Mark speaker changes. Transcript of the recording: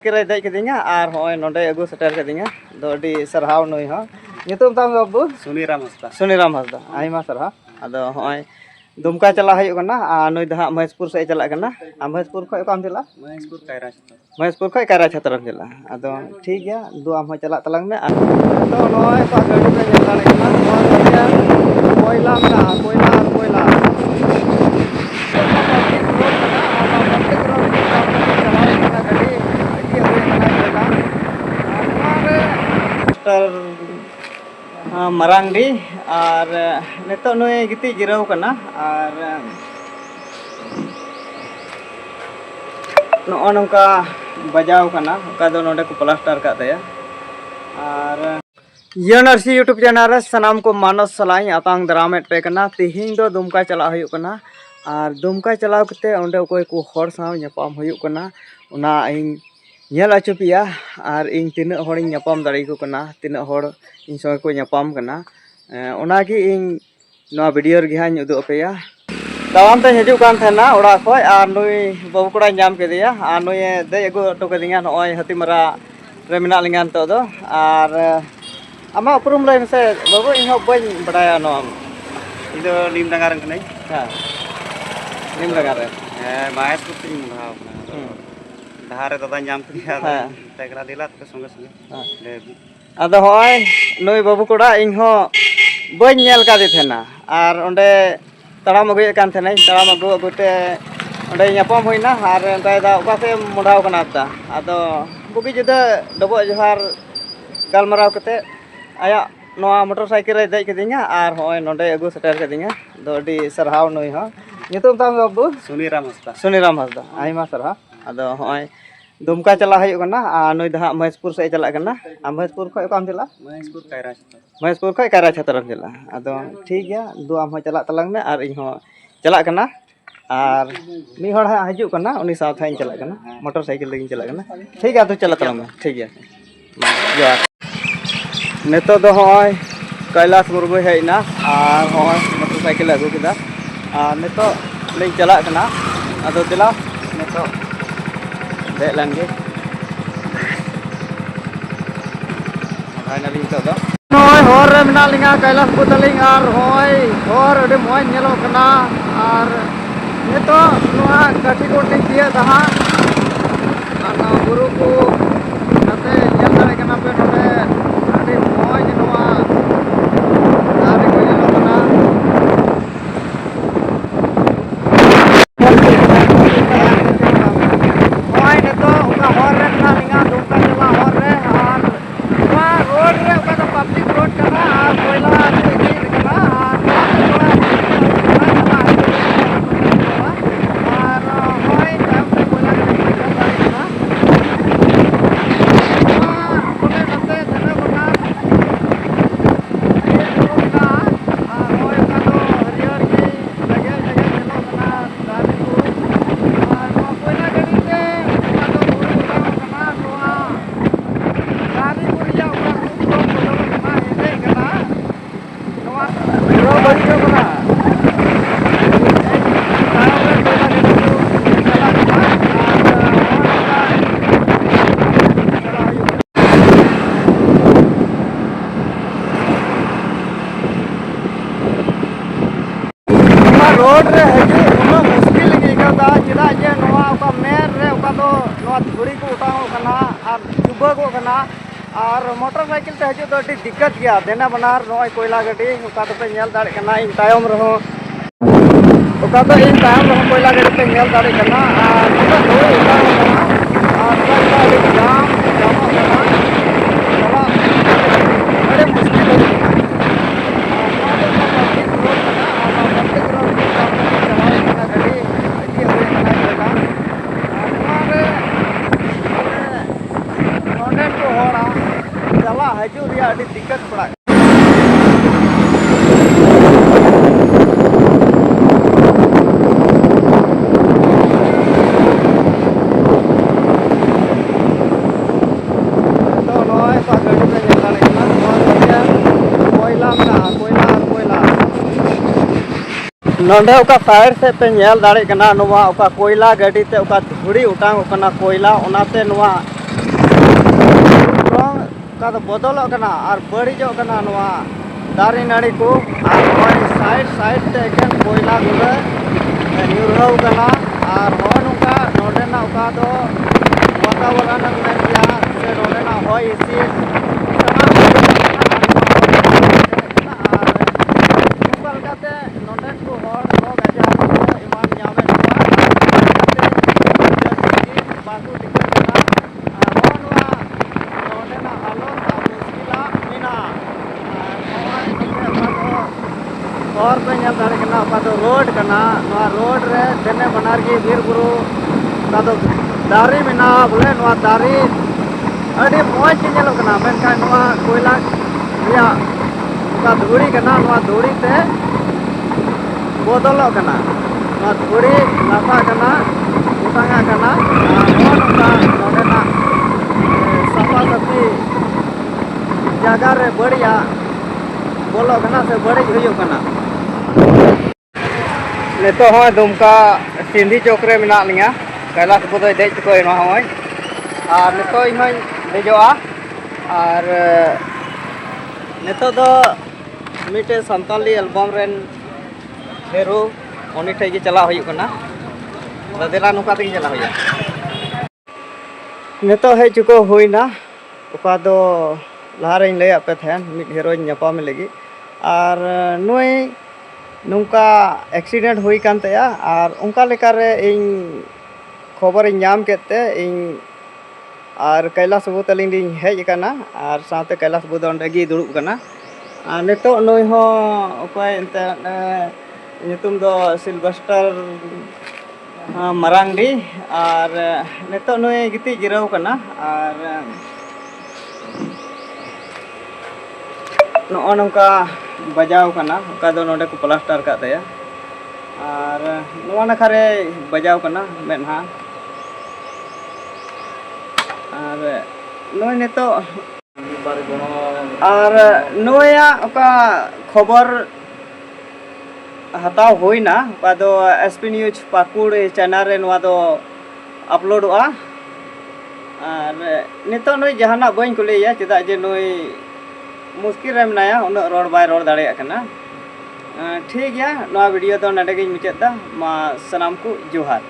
Speaker 1: Kira dai kadinya ar hoy nonde agu seter kadinya do di sarhaw noi ha nyutum tam babu
Speaker 2: Suniram Hasda.
Speaker 1: Suniram Hasda aima sarha ado hoy dumka chala hayuk kana noi da Mahespur se chala kana Mahespur khoi kam chala Mahespur khoi Kaira Chhatram chala ado ठीक है दो am chala talang me to noi pa gadi pe nyala le kana noi koila mena koila Marangdi ar neto noi giti jirau kana ar no nongka bajau kana ka do node ko plaster ka daya ar YNRC YouTube channel re sanam ko manos salai atang dramet pe kana tihin do dumka chala huyuk kana ar dumka chalao kate onde okoi ko hor saw nyapam huyuk kana ona ing nyel achupia ar ing tina hor ing nyapam dari ko kana tina hor ing so ko nyapam kana ona gi ing no video gi han uduk apeya tawam te hijuk kan thena ora khoi ar nui babu kora nyam kedia ar nui dei agu to kedinya noi hatimara re mena lingan to do ar ama uprum lai se babu ing hob bain badaya no
Speaker 2: Itu lim dangaran kanai.
Speaker 1: ha nim lagare
Speaker 2: Mahespur ting bhaaw. Dahare dada nyam kriya. Tekra dilat ke songe songe.
Speaker 1: ado hoy nui babu kora ing ho bain nyel ka di thena ar onde taram agu kan thena taram agu te onde nyapam hoina ar entai da oka se modhaw kana ta ado bugi juda dobo johar galmarau kate aya noa motorcycle re dei kedinya ar hoy nonde agu seter kedinya do di sarhaw noi ha nyutum tam babu
Speaker 2: Suniram Hasda.
Speaker 1: aima sarha ado hoy dumka chala hayuk kana noi da Mahespur se chala kana Mahespur khoi kam chala Mahespur khoi Kaira Chhatram chala ado ठीक है दो am chala talang me ar ing ho chala kana ar mi hor hajuk kana uni sath hain chala kana motorcycle lagi chala kana ठीक है तो chala talang me ठीक है joar neto do hoy Kailas Murmu heina ar hoy motorcycle agu kida ar neto ling chala kana ado tila neto dek lagi finally to do noi hor re mena linga Kailas Putaling ar hoy hor ode moi nyelo kana ar neto noa kati ko ning dia daha ana guru ko nate nyel dare kana pe node ade moi noa dare ko nyelo kana hoy neto uka hor re mena linga dumka chala hor re ar noa road re uka to public road kana ar koila ase ni kana ar hoy tam te koila kana road रे हजू उना मुश्किल गे का चिदा जे नोआ का मेर रे का तो नोआ धुड़ी को उठाओ कना और जुबा को कना और मोटरसाइकिल ते हजू तो अति दिक्कत गया देना बनार नोय कोयला गाड़ी उका तो पे नेल दाड़े कना इन तायम रहो उका तो इन तायम रहो कोयला गाड़ी पे नेल दाड़े कना और उका धुड़ी उठाओ कना और का जाम कना चला बड़े मुश्किल हो haju dia ada tiket pula. तो लोय तो गाड़ी पे चला लेना और dia कोयला में कोयला नोंडे ओका साइड से पे नेल दाड़े कना नोवा ओका कोयला गाड़ी ते ओका धुड़ी उठांग ओकना कोयला ओनाते नोवा का बदल और बड़ीजना दारे नाड़ी को साइड साइड ते एकेन कोयला गुड़ा न्यूरहना और नौका नोडेना वातावरण से नोडेना हय हिसीद और पे रोड रोड रे देने बनार की बीर बुरु दारी मेना बोले दारी अड़ी मौज मेनखान कोयला धूड़ी धूड़ी ते बदल धूड़ी लाफा उतांगा साफा साफी जगह रे बढ़िया बोलो से बड़ी हुई नितो दुमका सिंधी चौक रे मेना लिया कैलाश बुद देज को हमें और नितो देजोआ और नितो मिटे सानताली एल्बम रेन हेरो उन्हीं ठे चला देला नुका ते चला नितो हेज चुको हुईना उका दो लहारे लैया पे थेन मिट हेरो नापाम लगी और नुई नुका एक्सीडेंट हुई कान तया और उनका लेकारे इन खबर नाम केते इन और कैलाश बुद अलिंग हेज काना और साथे कैलाश बुद अंडेगी दुड़ुब काना और नितो नुई हो उपाय एंते नितुम दो सिल्वेस्टर मरांडी और नितो नुई गिती जिराव काना और नौका बजाव नोडे को प्लास्टर का तया और नाखारे बजाव मेदहा और नई नितो और नया खबर हताव होना एसपी न्यूज पाकुड़ चैनल रे अपलोडोगा और नितो नई जहाना बी कुलिया चेदा जे नई मुश्किल रे मनाया उन्ना रोड बाय रोड दाड़े ठीक गया वीडियो तो नडेगी मुचादा मा सनाम को जोहार।